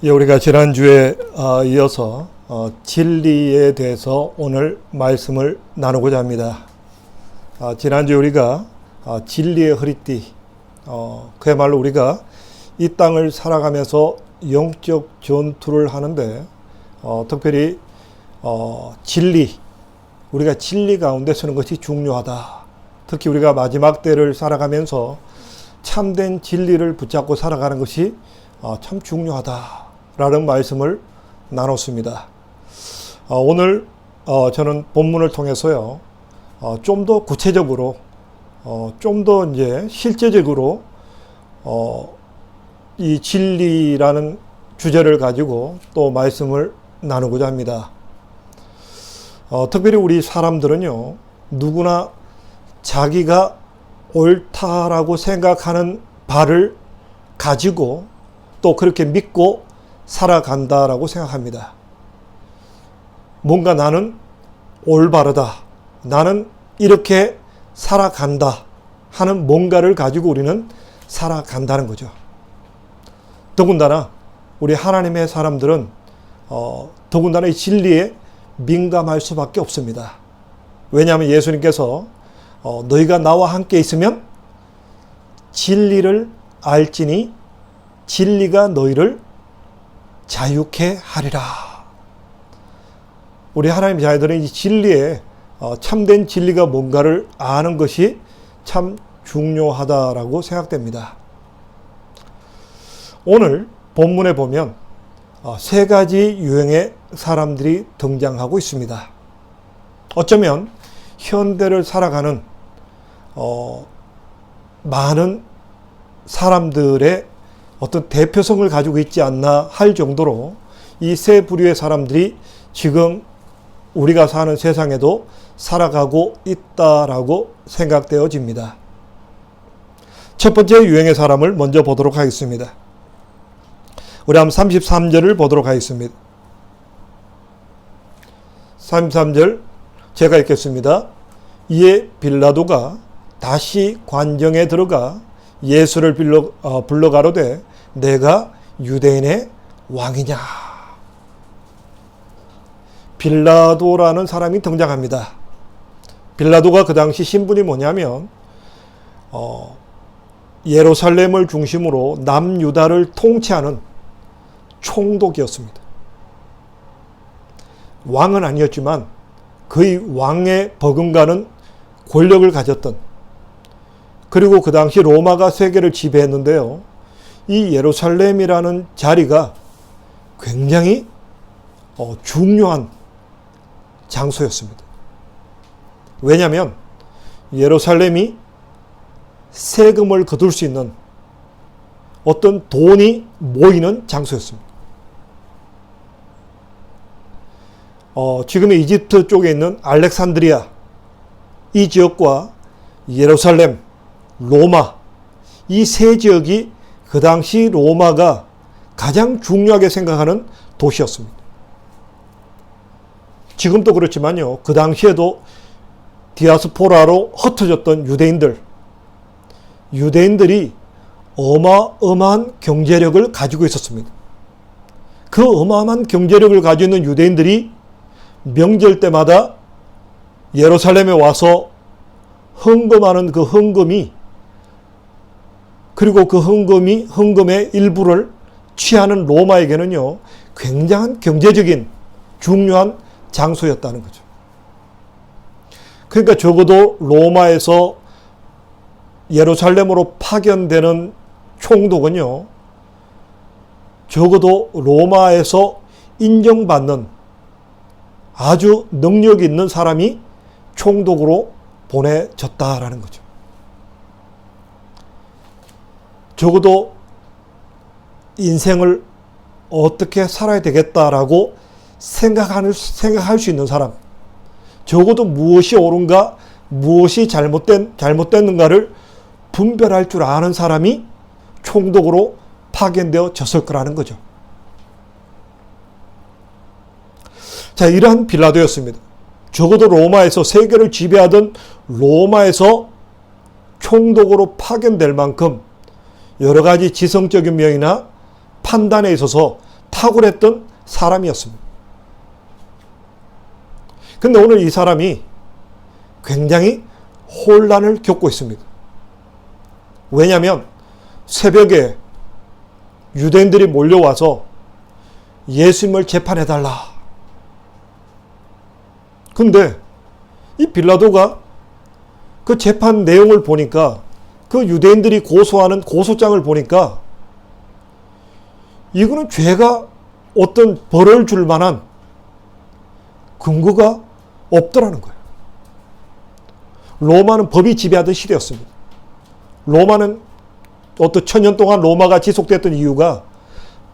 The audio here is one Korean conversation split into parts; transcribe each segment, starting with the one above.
예, 우리가 지난주에 이어서 진리에 대해서 오늘 말씀을 나누고자 합니다. 지난주에 우리가 진리의 허리띠, 그야말로 우리가 이 땅을 살아가면서 영적 전투를 하는데 특별히 진리, 우리가 진리 가운데 서는 것이 중요하다. 특히 우리가 마지막 때를 살아가면서 참된 진리를 붙잡고 살아가는 것이 참 중요하다라는 말씀을 나눴습니다. 오늘 저는 본문을 통해서요, 좀 더 구체적으로, 좀 더 이제 실제적으로 이 진리라는 주제를 가지고 또 말씀을 나누고자 합니다. 특별히 우리 사람들은요, 누구나 자기가 옳다라고 생각하는 바를 가지고 또 그렇게 믿고 살아간다라고 생각합니다. 뭔가 나는 올바르다, 나는 이렇게 살아간다 하는 뭔가를 가지고 우리는 살아간다는 거죠. 더군다나 우리 하나님의 사람들은 더군다나 이 진리에 민감할 수밖에 없습니다. 왜냐하면 예수님께서 너희가 나와 함께 있으면 진리를 알지니 진리가 너희를 자유케 하리라. 우리 하나님의 자녀들은 이 진리에 참된 진리가 뭔가를 아는 것이 참 중요하다라고 생각됩니다. 오늘 본문에 보면 세 가지 유형의 사람들이 등장하고 있습니다. 어쩌면 현대를 살아가는 많은 사람들의 어떤 대표성을 가지고 있지 않나 할 정도로 이 세 부류의 사람들이 지금 우리가 사는 세상에도 살아가고 있다라고 생각되어집니다. 첫 번째 유형의 사람을 먼저 보도록 하겠습니다. 우리 한번 33절을 보도록 하겠습니다. 33절 제가 읽겠습니다. 이에 빌라도가 다시 관정에 들어가 예수를 불러가로되 내가 유대인의 왕이냐. 빌라도라는 사람이 등장합니다. 빌라도가 그 당시 신분이 뭐냐면 예루살렘을 중심으로 남유다를 통치하는 총독이었습니다. 왕은 아니었지만 거의 왕의 버금가는 권력을 가졌던, 그리고 그 당시 로마가 세계를 지배했는데요, 이 예루살렘이라는 자리가 굉장히 중요한 장소였습니다. 왜냐하면 예루살렘이 세금을 거둘 수 있는 어떤 돈이 모이는 장소였습니다. 지금의 이집트 쪽에 있는 알렉산드리아, 이 지역과 예루살렘, 로마, 이 세 지역이 그 당시 로마가 가장 중요하게 생각하는 도시였습니다. 지금도 그렇지만요, 그 당시에도 디아스포라로 흩어졌던 유대인들이 어마어마한 경제력을 가지고 있었습니다. 그 어마어마한 경제력을 가지고 있는 유대인들이 명절 때마다 예루살렘에 와서 헌금하는 그 헌금이, 그리고 그 헌금의 일부를 취하는 로마에게는요, 굉장한 경제적인 중요한 장소였다는 거죠. 그러니까 적어도 로마에서 예루살렘으로 파견되는 총독은요, 적어도 로마에서 인정받는 아주 능력이 있는 사람이 총독으로 보내졌다라는 거죠. 적어도 인생을 어떻게 살아야 되겠다라고 생각할 수 있는 사람, 적어도 무엇이 옳은가, 무엇이 잘못됐는가를 분별할 줄 아는 사람이 총독으로 파견되어졌을 거라는 거죠. 자, 이러한 빌라도였습니다. 적어도 로마에서 세계를 지배하던 로마에서 총독으로 파견될 만큼 여러 가지 지성적인 면이나 판단에 있어서 탁월했던 사람이었습니다. 근데 오늘 이 사람이 굉장히 혼란을 겪고 있습니다. 왜냐하면 새벽에 유대인들이 몰려와서 예수님을 재판해달라. 근데 이 빌라도가 그 재판 내용을 보니까, 그 유대인들이 고소하는 고소장을 보니까 이거는 죄가 어떤 벌을 줄 만한 근거가 없더라는 거예요. 로마는 법이 지배하던 시대였습니다. 로마는 어떤 1000년 동안 로마가 지속됐던 이유가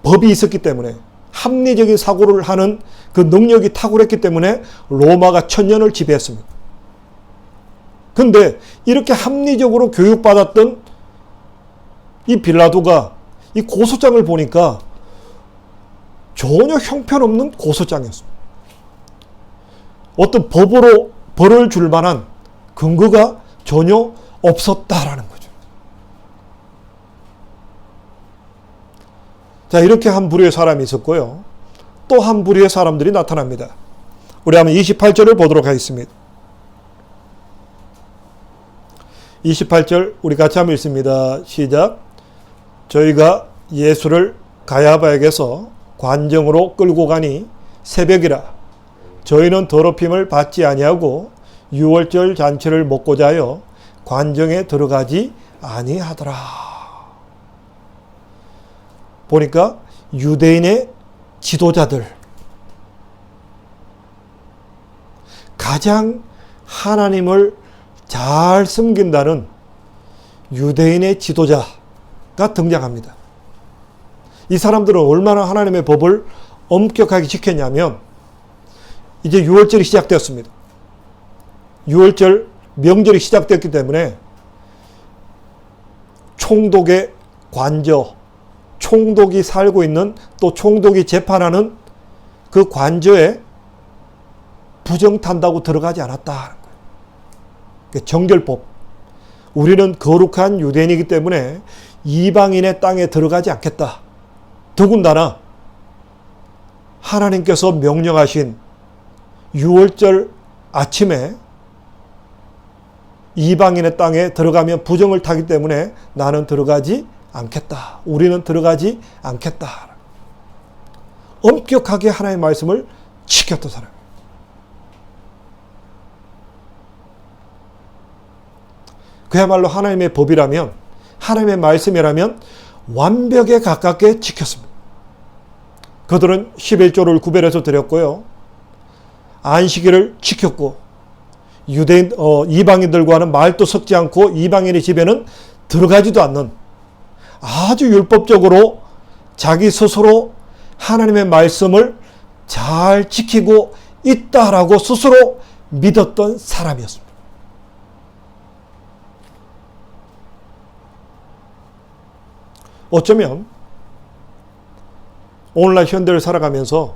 법이 있었기 때문에, 합리적인 사고를 하는 그 능력이 탁월했기 때문에 로마가 1000년을 지배했습니다. 근데 이렇게 합리적으로 교육받았던 이 빌라도가 이 고소장을 보니까 전혀 형편없는 고소장이었습니다. 어떤 법으로 벌을 줄 만한 근거가 전혀 없었다라는 거죠. 자, 이렇게 한 부류의 사람이 있었고요. 또 한 부류의 사람들이 나타납니다. 우리 한번 28절을 보도록 하겠습니다. 28절 우리 같이 한번 읽습니다. 시작. 저희가 예수를 가야바에게서 관정으로 끌고 가니 새벽이라. 저희는 더럽힘을 받지 아니하고 유월절 잔치를 먹고자 하여 관정에 들어가지 아니하더라. 보니까 유대인의 지도자들, 가장 하나님을 잘 섬긴다는 유대인의 지도자가 등장합니다. 이 사람들은 얼마나 하나님의 법을 엄격하게 지켰냐면, 이제 유월절이 시작되었습니다. 유월절 명절이 시작됐기 때문에 총독의 관저, 총독이 살고 있는, 또 총독이 재판하는 그 관저에 부정 탄다고 들어가지 않았다. 정결법. 우리는 거룩한 유대인이기 때문에 이방인의 땅에 들어가지 않겠다. 더군다나 하나님께서 명령하신 유월절 아침에 이방인의 땅에 들어가면 부정을 타기 때문에 나는 들어가지 않겠다. 우리는 들어가지 않겠다. 엄격하게 하나님의 말씀을 지켰던 사람이에요. 그야말로 하나님의 법이라면, 하나님의 말씀이라면 완벽에 가깝게 지켰습니다. 그들은 11조를 구별해서 드렸고요. 안식일을 지켰고, 유대인, 이방인들과는 말도 섞지 않고 이방인의 집에는 들어가지도 않는, 아주 율법적으로 자기 스스로 하나님의 말씀을 잘 지키고 있다라고 스스로 믿었던 사람이었습니다. 어쩌면 오늘날 현대를 살아가면서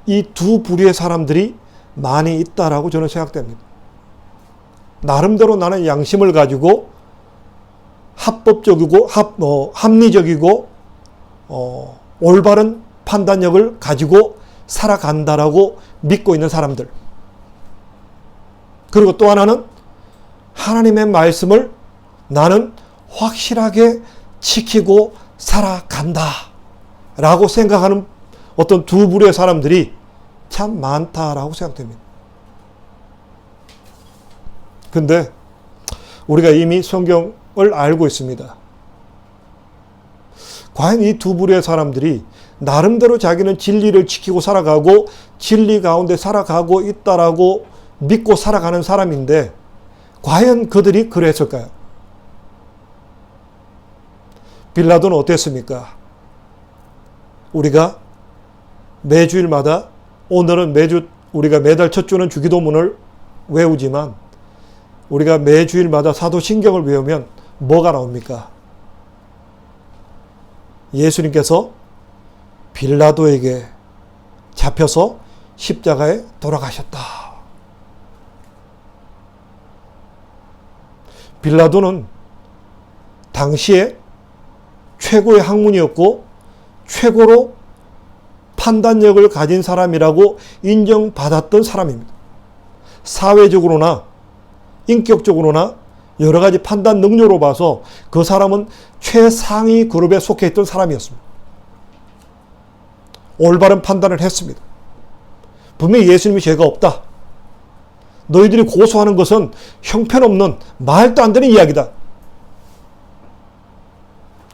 이 두 부류의 사람들이 많이 있다라고 저는 생각됩니다. 나름대로 나는 양심을 가지고 합법적이고 합리적이고 올바른 판단력을 가지고 살아간다라고 믿고 있는 사람들. 그리고 또 하나는 하나님의 말씀을 나는 확실하게 지키고 살아간다 라고 생각하는 어떤 두 부류의 사람들이 참 많다라고 생각됩니다. 근데 우리가 이미 성경을 알고 있습니다. 과연 이 두 부류의 사람들이 나름대로 자기는 진리를 지키고 살아가고 진리 가운데 살아가고 있다라고 믿고 살아가는 사람인데, 과연 그들이 그랬을까요? 빌라도는 어땠습니까? 우리가 매주일마다, 오늘은 우리가 매달 첫 주는 주기도문을 외우지만, 우리가 매주일마다 사도신경을 외우면 뭐가 나옵니까? 예수님께서 빌라도에게 잡혀서 십자가에 돌아가셨다. 빌라도는 당시에 최고의 학문이었고 최고로 판단력을 가진 사람이라고 인정받았던 사람입니다. 사회적으로나 인격적으로나 여러 가지 판단 능력으로 봐서 그 사람은 최상위 그룹에 속해 있던 사람이었습니다. 올바른 판단을 했습니다. 분명히 예수님이 죄가 없다. 너희들이 고소하는 것은 형편없는 말도 안 되는 이야기다.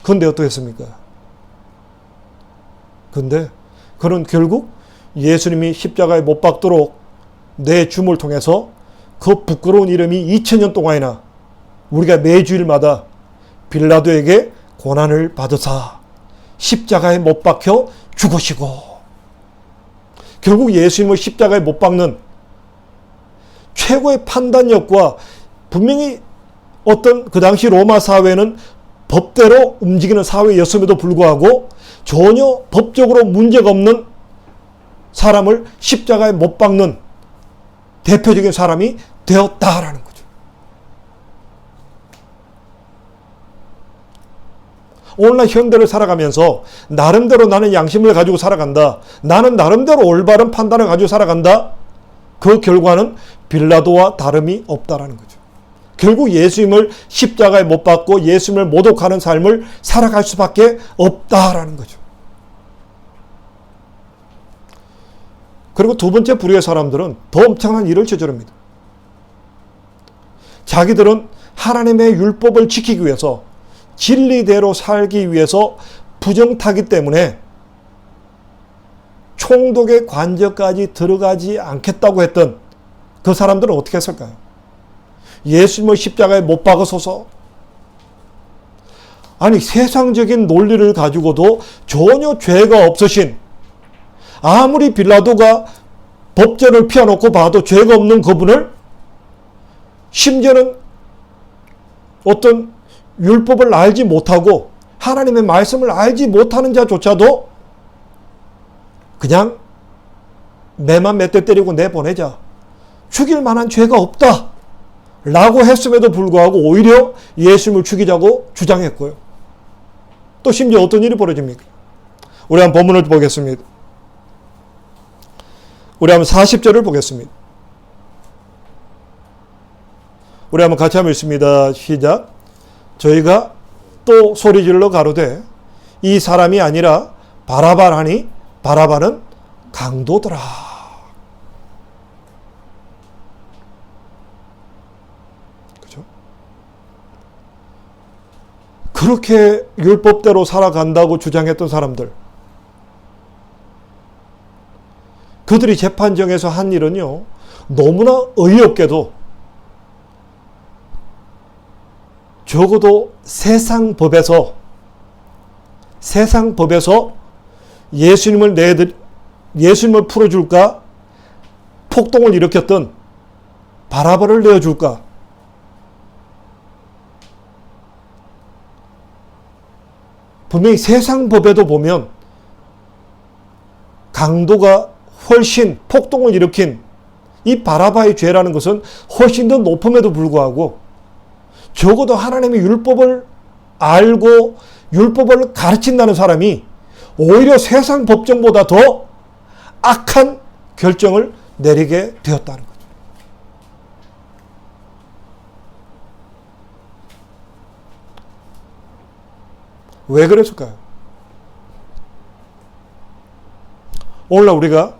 그런데 어떻겠습니까? 그런데 그는 결국 예수님이 십자가에 못 박도록 내 줌을 통해서 그 부끄러운 이름이 2000년 동안이나 우리가 매주일마다 빌라도에게 고난을 받으사 십자가에 못 박혀 죽으시고, 결국 예수님을 십자가에 못 박는 최고의 판단력과, 분명히 어떤 그 당시 로마 사회는 법대로 움직이는 사회였음에도 불구하고 전혀 법적으로 문제가 없는 사람을 십자가에 못 박는 대표적인 사람이 되었다라는 거죠. 오늘날 현대를 살아가면서 나름대로 나는 양심을 가지고 살아간다. 나는 나름대로 올바른 판단을 가지고 살아간다. 그 결과는 빌라도와 다름이 없다라는 거죠. 결국 예수님을 십자가에 못 박고 예수님을 모독하는 삶을 살아갈 수밖에 없다라는 거죠. 그리고 두 번째 부류의 사람들은 더 엄청난 일을 저지릅니다. 자기들은 하나님의 율법을 지키기 위해서, 진리대로 살기 위해서 부정타기 때문에 총독의 관저까지 들어가지 않겠다고 했던 그 사람들은 어떻게 했을까요? 예수님을 십자가에 못 박으소서. 아니, 세상적인 논리를 가지고도 전혀 죄가 없으신, 아무리 빌라도가 법전을 피워놓고 봐도 죄가 없는 그분을, 심지어는 어떤 율법을 알지 못하고 하나님의 말씀을 알지 못하는 자조차도 그냥 매만 몇 대 때리고 내보내자, 죽일 만한 죄가 없다 라고 했음에도 불구하고 오히려 예수님을 죽이자고 주장했고요. 또 심지어 어떤 일이 벌어집니까? 우리 한번 본문을 보겠습니다. 우리 한번 40절을 보겠습니다. 우리 한번 같이 한번 읽습니다. 시작. 저희가 또 소리질러 가로되 이 사람이 아니라 바라바라니 바라바는 강도더라. 그죠? 그렇게 율법대로 살아간다고 주장했던 사람들, 그들이 재판정에서 한 일은요, 너무나 어이없게도 적어도 세상 법에서 예수님을 풀어줄까, 폭동을 일으켰던 바라바를 내어줄까, 분명히 세상 법에도 보면 강도가 훨씬, 폭동을 일으킨 이 바라바의 죄라는 것은 훨씬 더 높음에도 불구하고 적어도 하나님의 율법을 알고 율법을 가르친다는 사람이 오히려 세상 법정보다 더 악한 결정을 내리게 되었다는 거죠. 왜 그랬을까요? 오늘날 우리가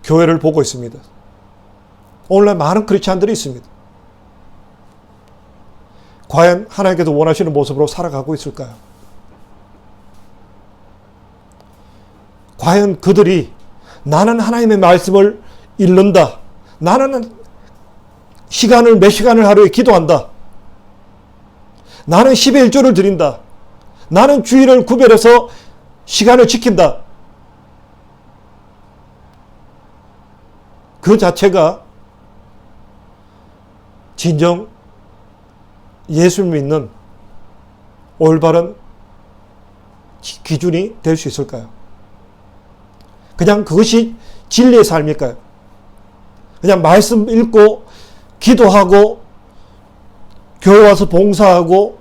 교회를 보고 있습니다. 오늘날 많은 크리스찬들이 있습니다. 과연 하나님께서 원하시는 모습으로 살아가고 있을까요? 과연 그들이 나는 하나님의 말씀을 읽는다, 나는 몇 시간을 하루에 기도한다, 나는 10의 1조를 드린다, 나는 주일을 구별해서 시간을 지킨다, 그 자체가 진정 예수를 믿는 올바른 기준이 될 수 있을까요? 그냥 그것이 진리의 삶일까요? 그냥 말씀 읽고 기도하고 교회 와서 봉사하고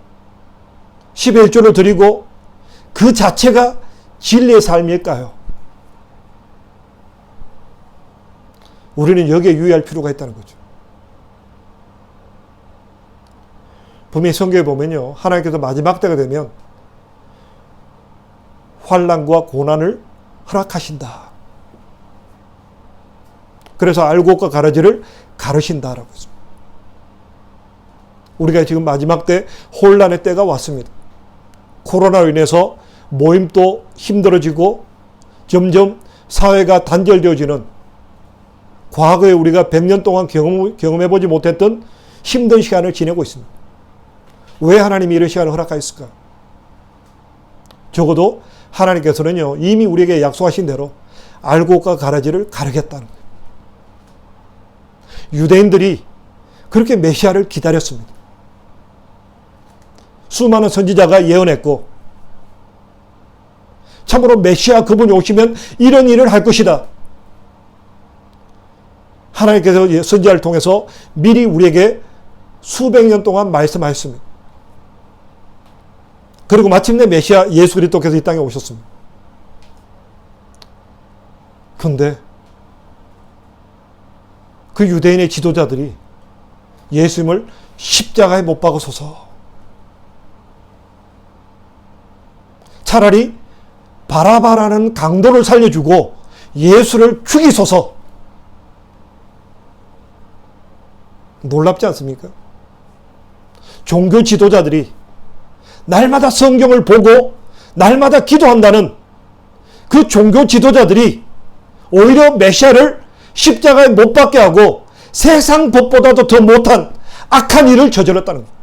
10의 1조를 드리고 그 자체가 진리의 삶일까요? 우리는 여기에 유의할 필요가 있다는 거죠. 분명히 성경에 보면요, 하나님께서 마지막 때가 되면 환난과 고난을 허락하신다. 그래서 알곡과 가라지를 가르신다라고 했습니다. 우리가 지금 마지막 때 혼란의 때가 왔습니다. 코로나로 인해서 모임도 힘들어지고 점점 사회가 단절되어지는, 과거에 우리가 100년 동안 경험해보지 못했던 힘든 시간을 지내고 있습니다. 왜 하나님이 이런 시간을 허락하셨을까? 적어도 하나님께서는요, 이미 우리에게 약속하신 대로 알곡과 가라지를 가르겠다는 거예요. 유대인들이 그렇게 메시아를 기다렸습니다. 수많은 선지자가 예언했고, 참으로 메시아 그분이 오시면 이런 일을 할 것이다. 하나님께서 선지자를 통해서 미리 우리에게 수백 년 동안 말씀하셨습니다. 그리고 마침내 메시아 예수 그리스도께서 이 땅에 오셨습니다. 그런데 그 유대인의 지도자들이 예수님을 십자가에 못 박으소서, 차라리 바라바라는 강도를 살려주고 예수를 죽이소서. 놀랍지 않습니까? 종교 지도자들이 날마다 성경을 보고 날마다 기도한다는 그 종교 지도자들이 오히려 메시아를 십자가에 못 박게 하고 세상 법보다도 더 못한 악한 일을 저질렀다는 거예요.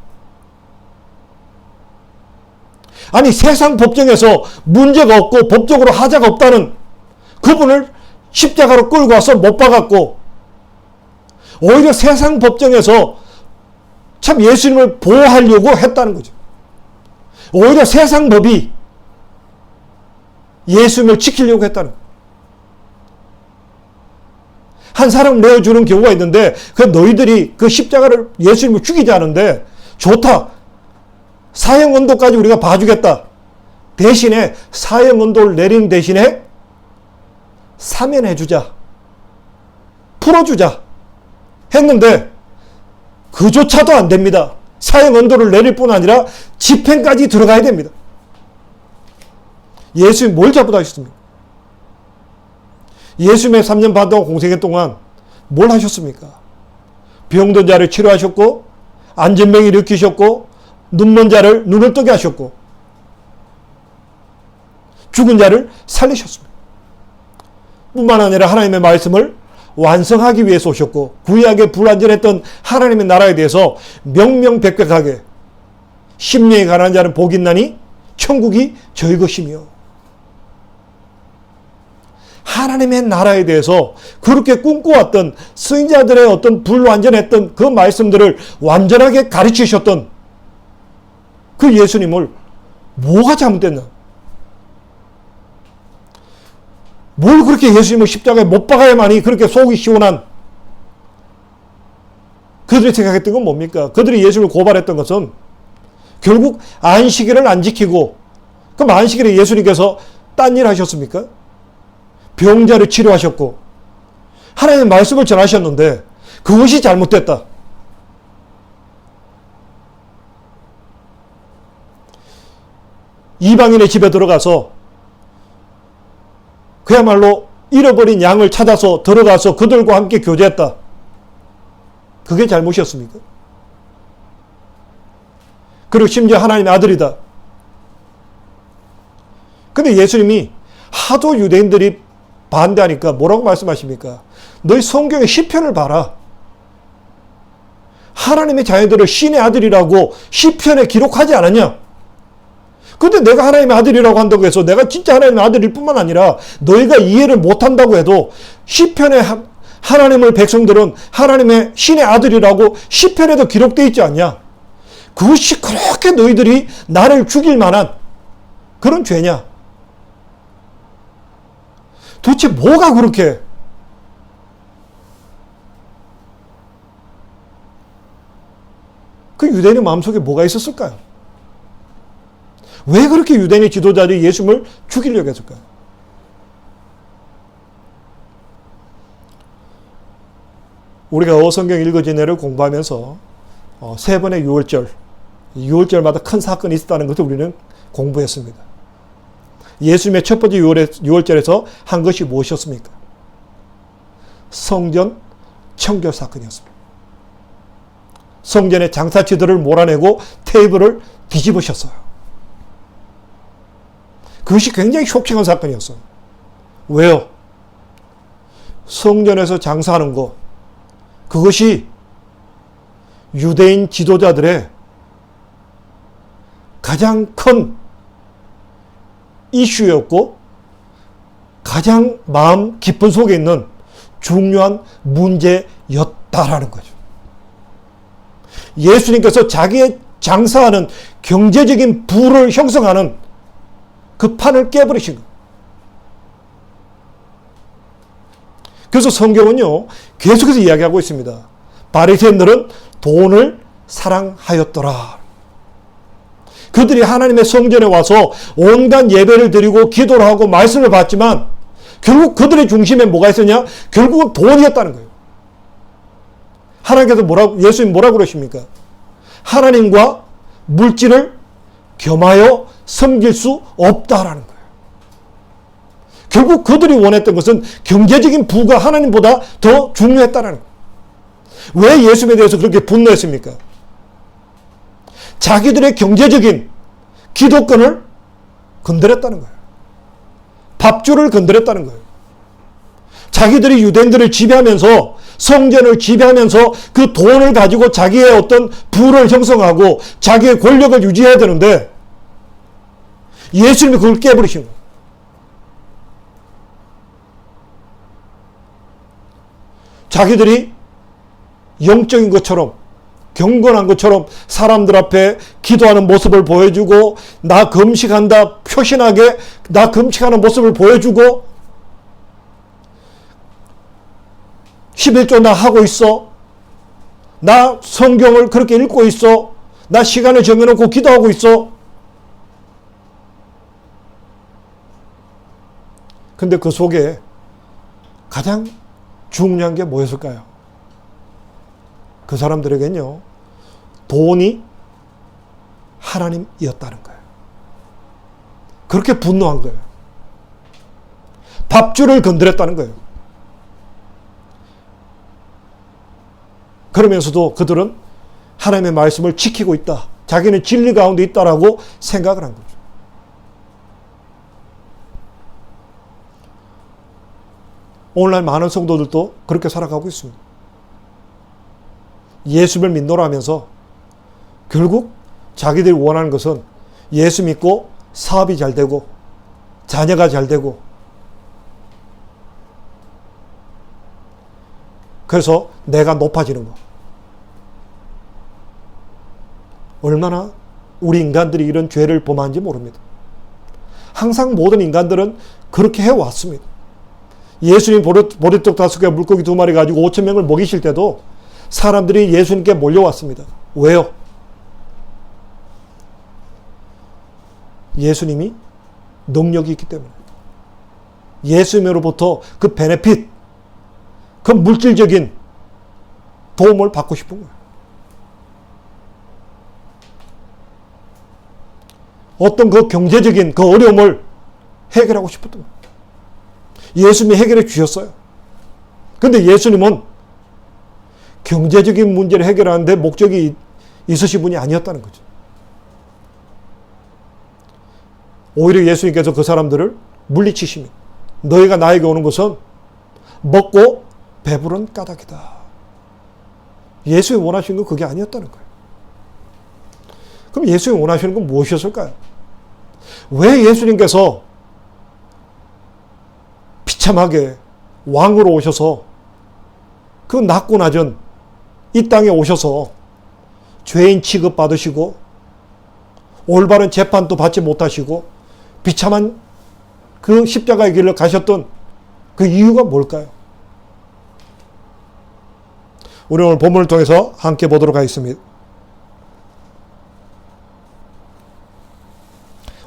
아니, 세상 법정에서 문제가 없고 법적으로 하자가 없다는 그분을 십자가로 끌고 와서 못 박았고, 오히려 세상 법정에서 참 예수님을 보호하려고 했다는 거죠. 오히려 세상 법이 예수님을 지키려고 했다는 거예요. 한 사람을 내어주는 경우가 있는데, 그 너희들이 그 십자가를 예수님을 죽이지 않은데 좋다, 사형언도까지 우리가 봐주겠다. 대신에 사형언도를 내리는 대신에 사면해주자, 풀어주자 했는데 그조차도 안 됩니다. 사형언도를 내릴 뿐 아니라 집행까지 들어가야 됩니다. 예수님 뭘 잘못하셨습니까? 예수님의 3년 반 동안 공생애 동안 뭘 하셨습니까? 병든 자를 치료하셨고, 안진병 일으키셨고, 눈먼 자를 눈을 뜨게 하셨고, 죽은 자를 살리셨습니다. 뿐만 아니라 하나님의 말씀을 완성하기 위해서 오셨고, 구약에 불완전했던 하나님의 나라에 대해서 명명백백하게 심령이 가난한 자는 복이 있나니 천국이 저희 것이며, 하나님의 나라에 대해서 그렇게 꿈꿔왔던 선지자들의 어떤 불완전했던 그 말씀들을 완전하게 가르치셨던 그 예수님을 뭐가 잘못됐나? 뭘 그렇게 예수님을 십자가에 못 박아야만이 그렇게 속이 시원한, 그들이 생각했던 건 뭡니까? 그들이 예수님을 고발했던 것은 결국 안식일을 안 지키고, 그럼 안식일에 예수님께서 딴 일 하셨습니까? 병자를 치료하셨고 하나님의 말씀을 전하셨는데 그것이 잘못됐다. 이방인의 집에 들어가서 그야말로 잃어버린 양을 찾아서 들어가서 그들과 함께 교제했다. 그게 잘못이었습니까? 그리고 심지어 하나님의 아들이다. 근데 예수님이 하도 유대인들이 반대하니까 뭐라고 말씀하십니까? 너희 성경의 시편을 봐라. 하나님의 자녀들을 신의 아들이라고 시편에 기록하지 않았냐? 근데 내가 하나님의 아들이라고 한다고 해서 내가 진짜 하나님의 아들일 뿐만 아니라 너희가 이해를 못한다고 해도 시편에 하나님의 백성들은 하나님의 신의 아들이라고 시편에도 기록되어 있지 않냐? 그것이 그렇게 너희들이 나를 죽일 만한 그런 죄냐? 도대체 뭐가 그렇게 그 유대인의 마음속에 뭐가 있었을까요? 왜 그렇게 유대인의 지도자들이 예수님을 죽이려고 했을까요? 우리가 어성경 읽어지내를 공부하면서 세 번의 유월절마다 큰 사건이 있었다는 것을 우리는 공부했습니다. 예수님의 첫 번째 유월절에서 한 것이 무엇이었습니까? 성전 청결 사건이었습니다. 성전의 장사치들을 몰아내고 테이블을 뒤집으셨어요. 그것이 굉장히 쇼킹한 사건이었어요. 왜요? 성전에서 장사하는 것, 그것이 유대인 지도자들의 가장 큰 이슈였고 가장 마음 깊은 속에 있는 중요한 문제였다라는 거죠. 예수님께서 자기의 장사하는 경제적인 부를 형성하는 그 판을 깨버리신 거예요. 그래서 성경은요, 계속해서 이야기하고 있습니다. 바리새인들은 돈을 사랑하였더라. 그들이 하나님의 성전에 와서 온갖 예배를 드리고 기도를 하고 말씀을 받지만 결국 그들의 중심에 뭐가 있었냐? 결국은 돈이었다는 거예요. 하나님께서 예수님 뭐라고 그러십니까? 하나님과 물질을 겸하여 섬길 수 없다라는 거예요. 결국 그들이 원했던 것은 경제적인 부가 하나님보다 더 중요했다는 거예요. 왜 예수님에 대해서 그렇게 분노했습니까? 자기들의 경제적인 기도권을 건드렸다는 거예요. 밥줄을 건드렸다는 거예요. 자기들이 유대인들을 지배하면서 성전을 지배하면서 그 돈을 가지고 자기의 어떤 부를 형성하고 자기의 권력을 유지해야 되는데 예수님이 그걸 깨버리신 거예요. 자기들이 영적인 것처럼 경건한 것처럼 사람들 앞에 기도하는 모습을 보여주고 나 금식한다 표신하게 나 금식하는 모습을 보여주고 11조 나 하고 있어. 나 성경을 그렇게 읽고 있어. 나 시간을 정해놓고 기도하고 있어. 근데 그 속에 가장 중요한 게 뭐였을까요? 그 사람들에겐요, 돈이 하나님이었다는 거예요. 그렇게 분노한 거예요. 밥줄을 건드렸다는 거예요. 그러면서도 그들은 하나님의 말씀을 지키고 있다. 자기는 진리 가운데 있다라고 생각을 한 거죠. 오늘날 많은 성도들도 그렇게 살아가고 있습니다. 예수를 믿노라 하면서 결국 자기들이 원하는 것은 예수 믿고 사업이 잘 되고 자녀가 잘 되고 그래서 내가 높아지는 거. 얼마나 우리 인간들이 이런 죄를 범하는지 모릅니다. 항상 모든 인간들은 그렇게 해왔습니다. 예수님 보리떡 5개 물고기 2마리 가지고 5,000명을 먹이실 때도 사람들이 예수님께 몰려왔습니다. 왜요? 예수님이 능력이 있기 때문에. 예수님으로부터 그 베네핏, 그 물질적인 도움을 받고 싶은 거예요. 어떤 그 경제적인 그 어려움을 해결하고 싶었던 거예요. 예수님이 해결해 주셨어요. 그런데 예수님은 경제적인 문제를 해결하는데 목적이 있으신 분이 아니었다는 거죠. 오히려 예수님께서 그 사람들을 물리치십니다. 너희가 나에게 오는 것은 먹고 배부른 까닭이다. 예수님이 원하시는 건 그게 아니었다는 거예요. 그럼 예수님이 원하시는 건 무엇이었을까요? 왜 예수님께서 비참하게 왕으로 오셔서 그 낮고 낮은 이 땅에 오셔서 죄인 취급받으시고 올바른 재판도 받지 못하시고 비참한 그 십자가의 길을 가셨던 그 이유가 뭘까요? 우리 오늘 본문을 통해서 함께 보도록 하겠습니다.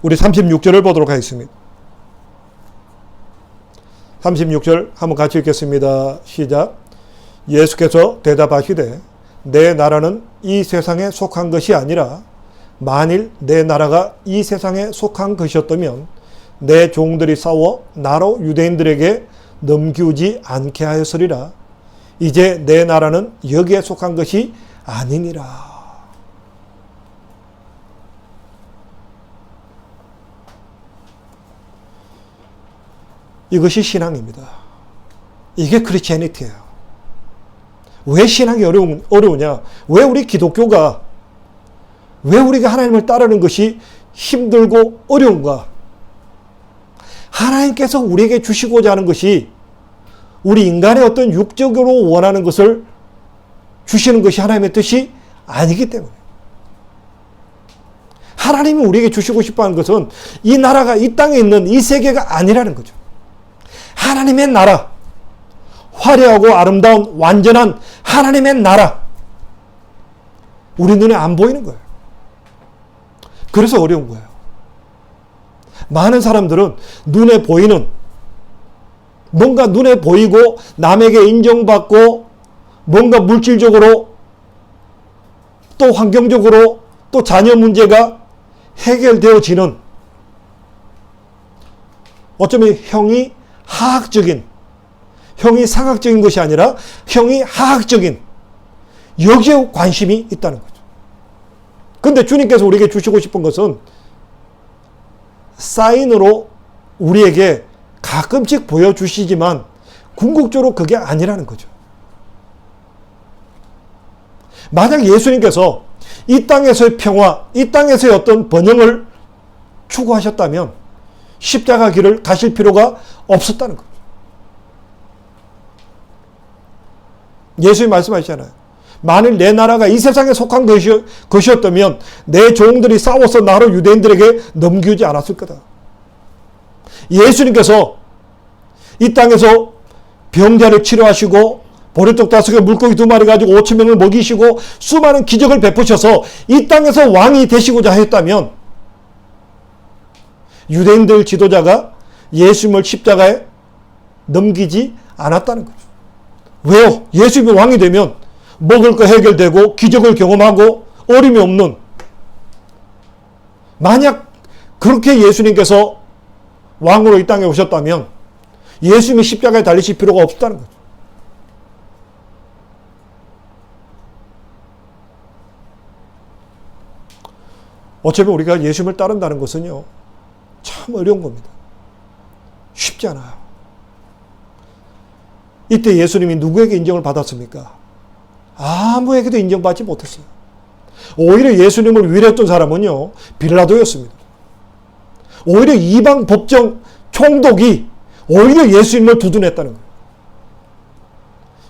우리 36절을 보도록 하겠습니다. 36절 한번 같이 읽겠습니다. 시작. 예수께서 대답하시되 내 나라는 이 세상에 속한 것이 아니라 만일 내 나라가 이 세상에 속한 것이었다면 내 종들이 싸워 나로 유대인들에게 넘기우지 않게 하였으리라. 이제 내 나라는 여기에 속한 것이 아니니라. 이것이 신앙입니다. 이게 크리스티애니티예요. 왜 신앙이 어려우냐? 왜 우리 기독교가, 왜 우리가 하나님을 따르는 것이 힘들고 어려운가? 하나님께서 우리에게 주시고자 하는 것이 우리 인간의 어떤 육적으로 원하는 것을 주시는 것이 하나님의 뜻이 아니기 때문에. 하나님이 우리에게 주시고 싶어 하는 것은 이 나라가 이 땅에 있는 이 세계가 아니라는 거죠. 하나님의 나라, 화려하고 아름다운 완전한 하나님의 나라, 우리 눈에 안 보이는 거예요. 그래서 어려운 거예요. 많은 사람들은 눈에 보이는, 뭔가 눈에 보이고 남에게 인정받고 뭔가 물질적으로 또 환경적으로 또 자녀 문제가 해결되어지는, 어쩌면 형이 하학적인, 형이 상학적인 것이 아니라 형이 하학적인, 여기에 관심이 있다는 거죠. 근데 주님께서 우리에게 주시고 싶은 것은 사인으로 우리에게 가끔씩 보여주시지만 궁극적으로 그게 아니라는 거죠. 만약 예수님께서 이 땅에서의 평화, 이 땅에서의 어떤 번영을 추구하셨다면 십자가 길을 가실 필요가 없었다는 거죠. 예수님 말씀하시잖아요. 만일 내 나라가 이 세상에 속한 것이었다면 내 종들이 싸워서 나로 유대인들에게 넘기지 않았을 거다. 예수님께서 이 땅에서 병자를 치료하시고 보리떡 5개 물고기 2마리 가지고 5,000명을 먹이시고 수많은 기적을 베푸셔서 이 땅에서 왕이 되시고자 했다면 유대인들 지도자가 예수님을 십자가에 넘기지 않았다는 거죠. 왜요? 예수님이 왕이 되면 먹을 거 해결되고 기적을 경험하고 어림이 없는, 만약 그렇게 예수님께서 왕으로 이 땅에 오셨다면 예수님이 십자가에 달리실 필요가 없었다는 거죠. 어차피 우리가 예수님을 따른다는 것은요, 참 어려운 겁니다. 쉽지 않아요. 이때 예수님이 누구에게 인정을 받았습니까? 아무에게도 인정받지 못했어요. 오히려 예수님을 위로했던 사람은요, 빌라도였습니다. 오히려 이방 법정 총독이 오히려 예수님을 두둔했다는 거예요.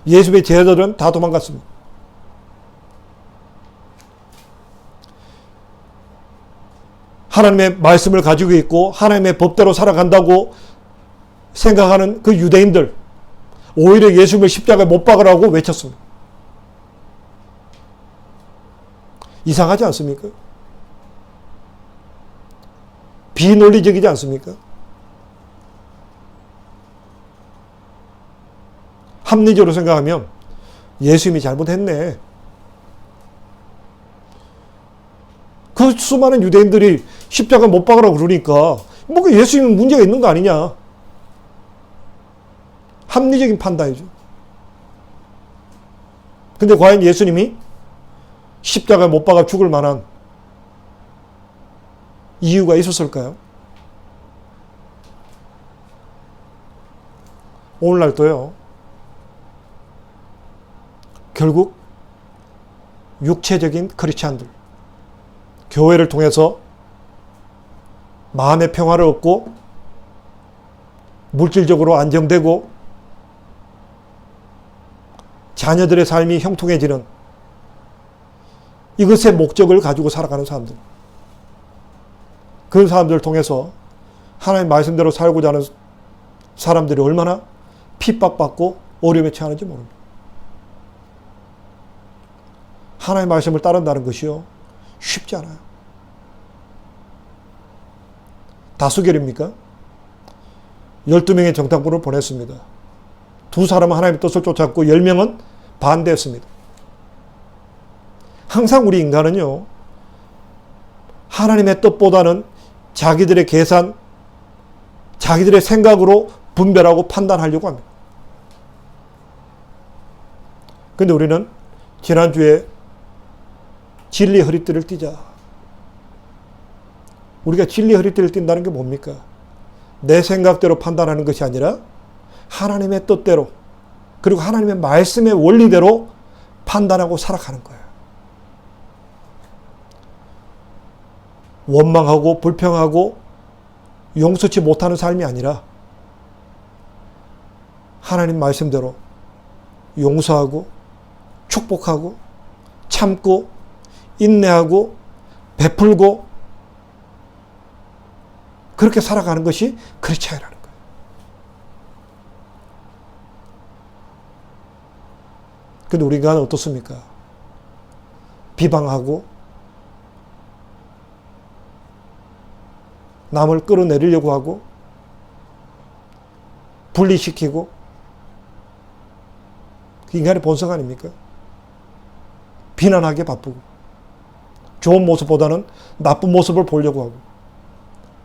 예수님의 제자들은 다 도망갔습니다. 하나님의 말씀을 가지고 있고 하나님의 법대로 살아간다고 생각하는 그 유대인들, 오히려 예수님을 십자가에 못 박으라고 외쳤습니다. 이상하지 않습니까? 비논리적이지 않습니까? 합리적으로 생각하면 예수님이 잘못했네. 그 수많은 유대인들이 십자가 못 박으라고 그러니까 뭔가 예수님은 문제가 있는 거 아니냐. 합리적인 판단이죠. 근데 과연 예수님이 십자가에 못 박아 죽을 만한 이유가 있었을까요? 오늘날도요, 결국 육체적인 크리스찬들, 교회를 통해서 마음의 평화를 얻고 물질적으로 안정되고 자녀들의 삶이 형통해지는 이것의 목적을 가지고 살아가는 사람들, 그 사람들을 통해서 하나님 말씀대로 살고자 하는 사람들이 얼마나 핍박받고 어려움에 처하는지 모릅니다. 하나님의 말씀을 따른다는 것이요, 쉽지 않아요. 다수결입니까? 12명의 정탐꾼을 보냈습니다. 2사람은 하나님의 뜻을 쫓았고 10명은 반대했습니다. 항상 우리 인간은요, 하나님의 뜻보다는 자기들의 계산, 자기들의 생각으로 분별하고 판단하려고 합니다. 그런데 우리는 지난주에 진리의 허리띠를 띠자. 우리가 진리의 허리띠를 띈다는 게 뭡니까? 내 생각대로 판단하는 것이 아니라 하나님의 뜻대로, 그리고 하나님의 말씀의 원리대로 판단하고 살아가는 거예요. 원망하고 불평하고 용서치 못하는 삶이 아니라 하나님 말씀대로 용서하고 축복하고 참고 인내하고 베풀고 그렇게 살아가는 것이 크리스찬이라는 거예요. 근데 우리 인간은 어떻습니까? 비방하고 남을 끌어내리려고 하고 분리시키고, 그 인간의 본성 아닙니까? 비난하기에 바쁘고 좋은 모습보다는 나쁜 모습을 보려고 하고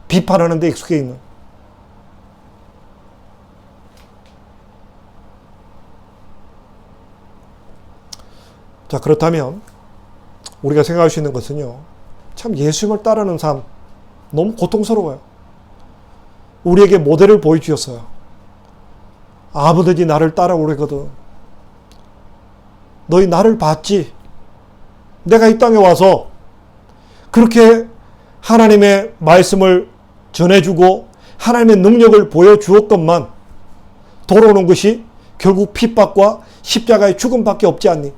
비판하는 데 익숙해 있는, 자, 그렇다면 우리가 생각할 수 있는 것은요, 참 예수님을 따르는 삶 너무 고통스러워요. 우리에게 모델을 보여주셨어요. 아무든지 나를 따라오려거든. 너희 나를 봤지? 내가 이 땅에 와서 그렇게 하나님의 말씀을 전해주고 하나님의 능력을 보여주었건만 돌아오는 것이 결국 핍박과 십자가의 죽음밖에 없지 않니?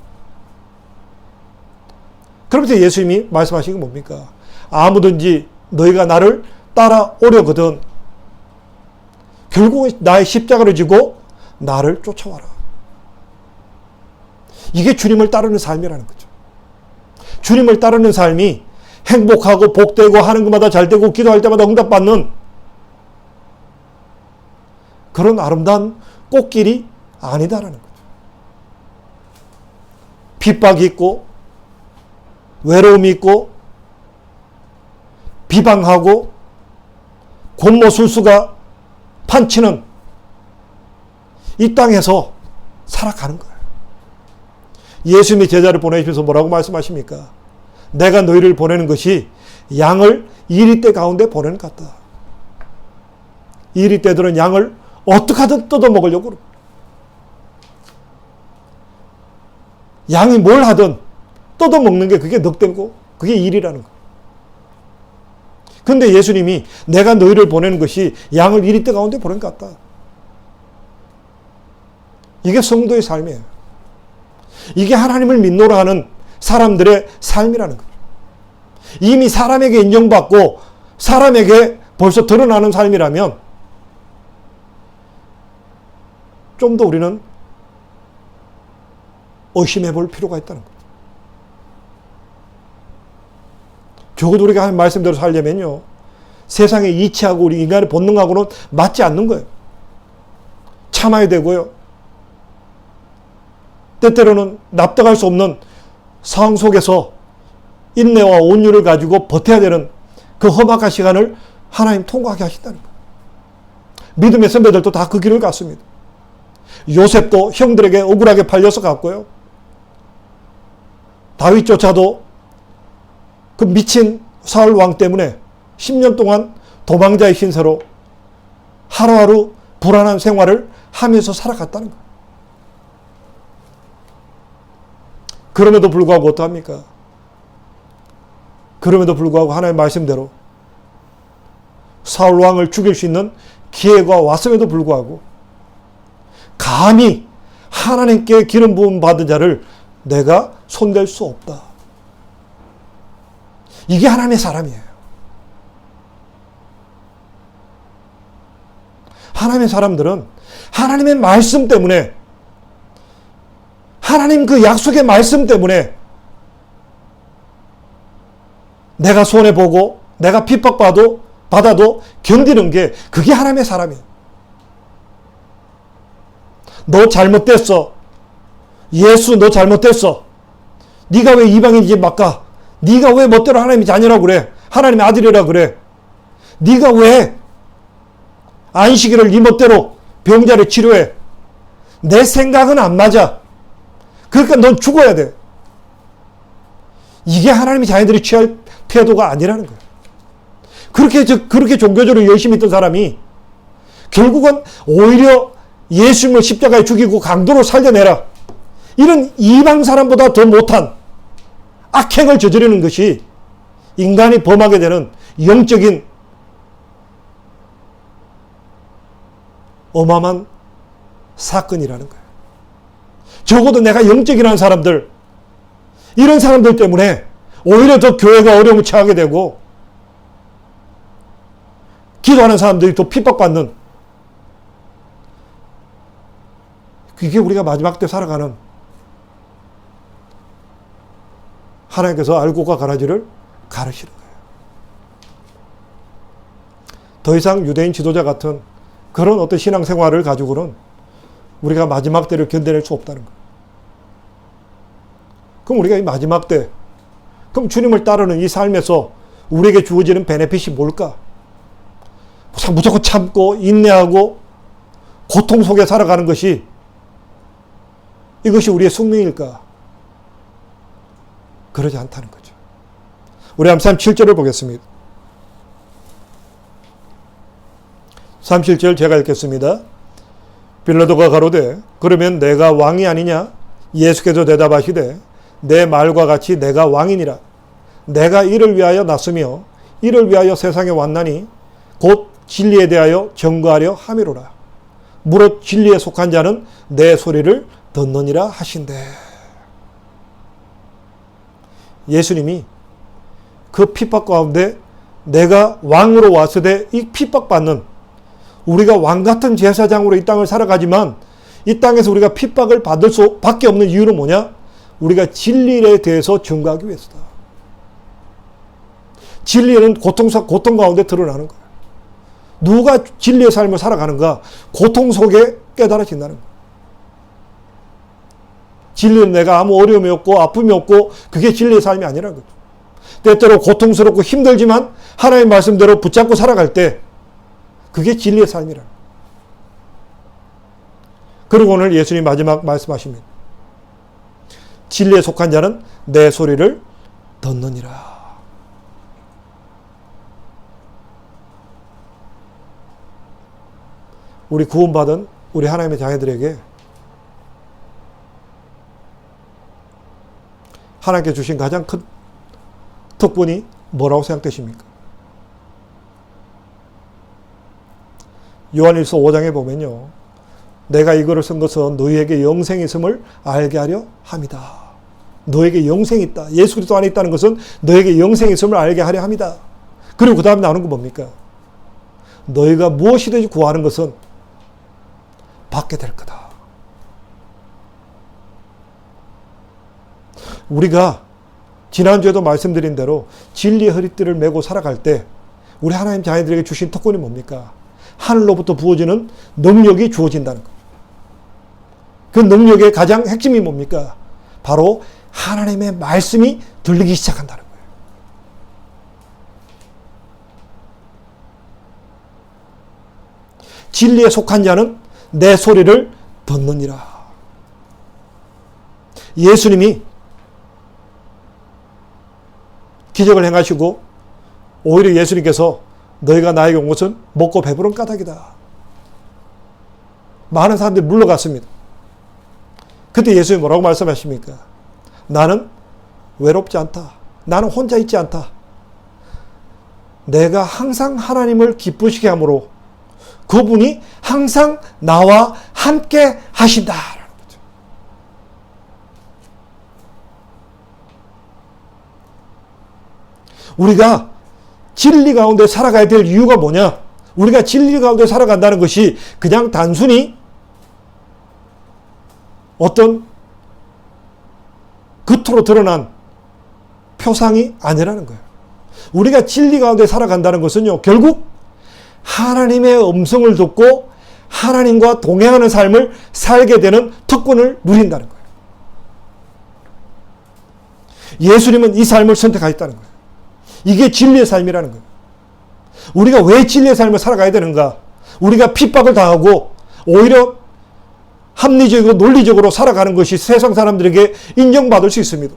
그러면서 예수님이 말씀하신 게 뭡니까? 아무든지 너희가 나를 따라오려거든 결국 나의 십자가를 지고 나를 쫓아와라. 이게 주님을 따르는 삶이라는 거죠. 주님을 따르는 삶이 행복하고 복되고 하는 것마다 잘되고 기도할 때마다 응답받는 그런 아름다운 꽃길이 아니다라는 거죠. 핍박이 있고 외로움이 있고 비방하고 곤모술수가 판치는 이 땅에서 살아가는 거예요. 예수님이 제자를 보내주셔서 뭐라고 말씀하십니까? 내가 너희를 보내는 것이 양을 이리떼 가운데 보내는 것 같다. 이리떼들은 양을 어떻게 하든 뜯어먹으려고 그럽니다. 양이 뭘 하든 뜯어먹는 게 그게 늑대고 그게 일이라는 거예요. 그런데 예수님이 내가 너희를 보내는 것이 양을 이리떼 가운데 보낸 것 같다. 이게 성도의 삶이에요. 이게 하나님을 믿노라 하는 사람들의 삶이라는 거예요. 이미 사람에게 인정받고 사람에게 벌써 드러나는 삶이라면 좀 더 우리는 의심해 볼 필요가 있다는 거예요. 적어도 우리가 하는 말씀대로 살려면요, 세상의 이치하고 우리 인간의 본능하고는 맞지 않는 거예요. 참아야 되고요. 때때로는 납득할 수 없는 상황 속에서 인내와 온유를 가지고 버텨야 되는 그 험악한 시간을 하나님 통과하게 하신다는 거예요. 믿음의 선배들도 다 그 길을 갔습니다. 요셉도 형들에게 억울하게 팔려서 갔고요. 다윗조차도 그 미친 사울 왕 때문에 10년 동안 도망자의 신세로 하루하루 불안한 생활을 하면서 살아갔다는 거예요. 그럼에도 불구하고 어떡합니까? 그럼에도 불구하고 하나님의 말씀대로 사울 왕을 죽일 수 있는 기회가 왔음에도 불구하고 감히 하나님께 기름 부음 받은 자를 내가 손댈 수 없다. 이게 하나님의 사람이에요. 하나님의 사람들은 하나님의 말씀 때문에, 하나님 그 약속의 말씀 때문에 내가 손해보고 내가 핍박받아도 받아도 견디는 게 그게 하나님의 사람이에요. 너 잘못됐어. 예수 너 잘못됐어. 네가 왜 이방인 집 막 가? 네가 왜 멋대로 하나님의 자녀라고 그래? 하나님의 아들이라고 그래? 네가 왜 안식일을 네 멋대로 병자를 치료해? 내 생각은 안 맞아. 그러니까 넌 죽어야 돼. 이게 하나님의 자녀들이 취할 태도가 아니라는 거예요. 그렇게 종교적으로 열심히 있던 사람이 결국은 오히려 예수님을 십자가에 죽이고 강도로 살려내라. 이런 이방 사람보다 더 못한 악행을 저지르는 것이 인간이 범하게 되는 영적인 어마어마한 사건이라는 거예요. 적어도 내가 영적이라는 사람들, 이런 사람들 때문에 오히려 더 교회가 어려움을 처하게 되고 기도하는 사람들이 더 핍박받는, 그게 우리가 마지막 때 살아가는 하나님께서 알곡과 가라지를 가르치는 거예요. 더 이상 유대인 지도자 같은 그런 어떤 신앙생활을 가지고는 우리가 마지막 때를 견뎌낼 수 없다는 거예요. 그럼 우리가 이 마지막 때, 그럼 주님을 따르는 이 삶에서 우리에게 주어지는 베네핏이 뭘까? 무조건 참고 인내하고 고통 속에 살아가는 것이, 이것이 우리의 숙명일까? 그러지 않다는 거죠. 우리 한번 37절을 보겠습니다. 37절 제가 읽겠습니다. 빌라도가 가로되 그러면 내가 왕이 아니냐? 예수께서 대답하시되 내 말과 같이 내가 왕이니라. 내가 이를 위하여 났으며 이를 위하여 세상에 왔나니 곧 진리에 대하여 증거하려 함이로라. 무릇 진리에 속한 자는 내 소리를 듣느니라 하신대. 예수님이 그 핍박 가운데 내가 왕으로 왔을 때 이 핍박받는, 우리가 왕같은 제사장으로 이 땅을 살아가지만 이 땅에서 우리가 핍박을 받을 수밖에 없는 이유는 뭐냐? 우리가 진리에 대해서 증거하기 위해서다. 진리는 고통 가운데 드러나는 거예요. 누가 진리의 삶을 살아가는가? 고통 속에 깨달아진다는 거예요. 진리는 내가 아무 어려움이 없고 아픔이 없고 그게 진리의 삶이 아니라는 거죠. 때때로 고통스럽고 힘들지만 하나님의 말씀대로 붙잡고 살아갈 때 그게 진리의 삶이라. 그리고 오늘 예수님 마지막 말씀하십니다. 진리에 속한 자는 내 소리를 듣느니라. 우리 구원받은 우리 하나님의 자녀들에게 하나님께 주신 가장 큰 특권이 뭐라고 생각되십니까? 요한일서 5장에 보면요, 내가 이거를 쓴 것은 너희에게 영생이 있음을 알게 하려 함이다. 너에게 영생이 있다. 예수 그리스도 안에 있다는 것은 너에게 영생이 있음을 알게 하려 함이다. 그리고 그 다음에 나오는 건 뭡니까? 너희가 무엇이든지 구하는 것은 받게 될 거다. 우리가 지난주에도 말씀드린 대로 진리의 허리띠를 메고 살아갈 때 우리 하나님 자녀들에게 주신 특권이 뭡니까? 하늘로부터 부어지는 능력이 주어진다는 것. 그 능력의 가장 핵심이 뭡니까? 바로 하나님의 말씀이 들리기 시작한다는 거예요. 진리에 속한 자는 내 소리를 듣느니라. 예수님이 기적을 행하시고 오히려 예수님께서 너희가 나에게 온 것은 먹고 배부른 까닭이다. 많은 사람들이 물러갔습니다. 그때 예수님이 뭐라고 말씀하십니까? 나는 외롭지 않다. 나는 혼자 있지 않다. 내가 항상 하나님을 기쁘시게 함으로 그분이 항상 나와 함께 하신다라는 거죠. 우리가 진리 가운데 살아가야 될 이유가 뭐냐? 우리가 진리 가운데 살아간다는 것이 그냥 단순히 어떤 겉으로 드러난 표상이 아니라는 거예요. 우리가 진리 가운데 살아간다는 것은요, 결국 하나님의 음성을 듣고 하나님과 동행하는 삶을 살게 되는 특권을 누린다는 거예요. 예수님은 이 삶을 선택하셨다는 거예요. 이게 진리의 삶이라는 거예요. 우리가 왜 진리의 삶을 살아가야 되는가? 우리가 핍박을 당하고 오히려 합리적이고 논리적으로 살아가는 것이 세상 사람들에게 인정받을 수 있습니다.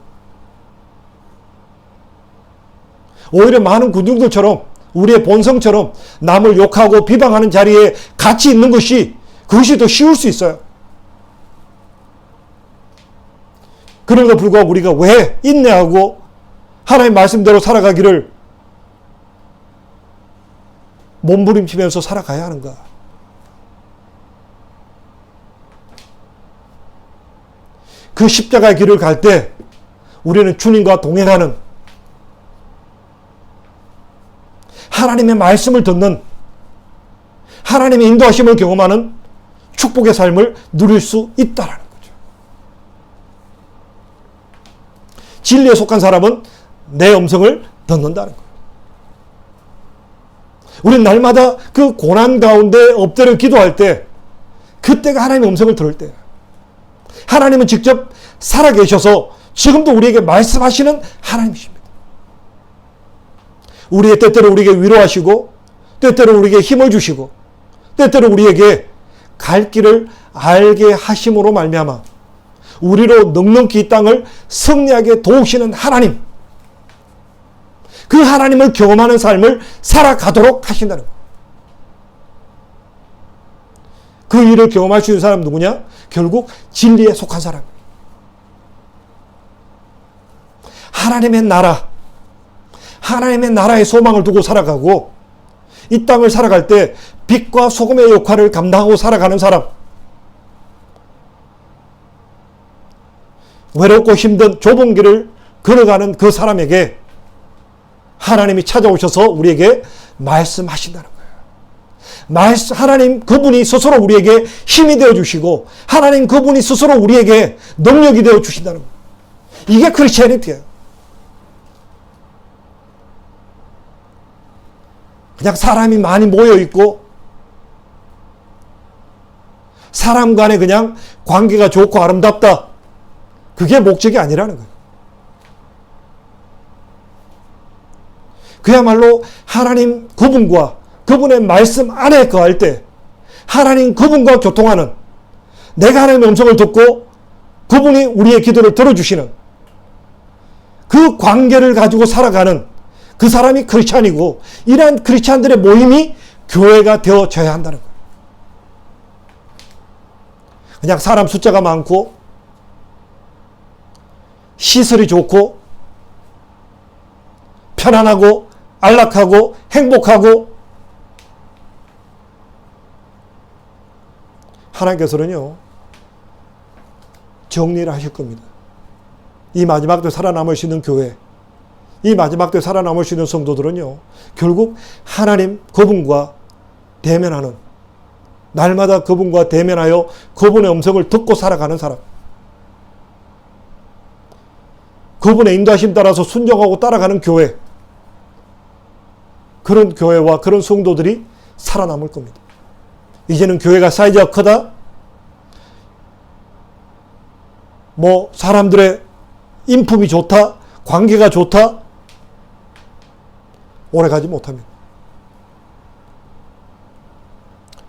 오히려 많은 군중들처럼 우리의 본성처럼 남을 욕하고 비방하는 자리에 같이 있는 것이 그것이 더 쉬울 수 있어요. 그럼에도 불구하고 우리가 왜 인내하고 하나님 말씀대로 살아가기를 몸부림치면서 살아가야 하는가? 그 십자가의 길을 갈 때 우리는 주님과 동행하는 하나님의 말씀을 듣는 하나님의 인도하심을 경험하는 축복의 삶을 누릴 수 있다는 거죠. 진리에 속한 사람은 내 음성을 듣는다는 거예요. 우리는 날마다 그 고난 가운데 엎드려 기도할 때 그때가 하나님의 음성을 들을 때예요. 하나님은 직접 살아계셔서 지금도 우리에게 말씀하시는 하나님이십니다. 우리의 때때로 우리에게 위로하시고 때때로 우리에게 힘을 주시고 때때로 우리에게 갈 길을 알게 하심으로 말미암아 우리로 넉넉히 이 땅을 승리하게 도우시는 하나님, 그 하나님을 경험하는 삶을 살아가도록 하신다는 거예요. 그 일을 경험할 수 있는 사람은 누구냐? 결국 진리에 속한 사람. 하나님의 나라, 하나님의 나라의 소망을 두고 살아가고 이 땅을 살아갈 때 빛과 소금의 역할을 감당하고 살아가는 사람, 외롭고 힘든 좁은 길을 걸어가는 그 사람에게 하나님이 찾아오셔서 우리에게 말씀하신다는 거예요. 하나님 그분이 스스로 우리에게 힘이 되어주시고 하나님 그분이 스스로 우리에게 능력이 되어주신다는 거예요. 이게 크리스찬이티예요. 그냥 사람이 많이 모여있고 사람 간에 그냥 관계가 좋고 아름답다, 그게 목적이 아니라는 거예요. 그야말로 하나님 그분과 그분의 말씀 안에 거할 때 하나님 그분과 교통하는, 내가 하나님의 음성을 듣고 그분이 우리의 기도를 들어주시는 그 관계를 가지고 살아가는 그 사람이 크리스찬이고, 이러한 크리스찬들의 모임이 교회가 되어져야 한다는 거예요. 그냥 사람 숫자가 많고 시설이 좋고 편안하고 안락하고 행복하고, 하나님께서는요 정리를 하실 겁니다. 이 마지막 때 살아남을 수 있는 교회, 이 마지막 때 살아남을 수 있는 성도들은요 결국 하나님 그분과 대면하는, 날마다 그분과 대면하여 그분의 음성을 듣고 살아가는 사람, 그분의 인도하심 따라서 순종하고 따라가는 교회, 그런 교회와 그런 성도들이 살아남을 겁니다. 이제는 교회가 사이즈가 크다, 뭐 사람들의 인품이 좋다, 관계가 좋다, 오래가지 못합니다.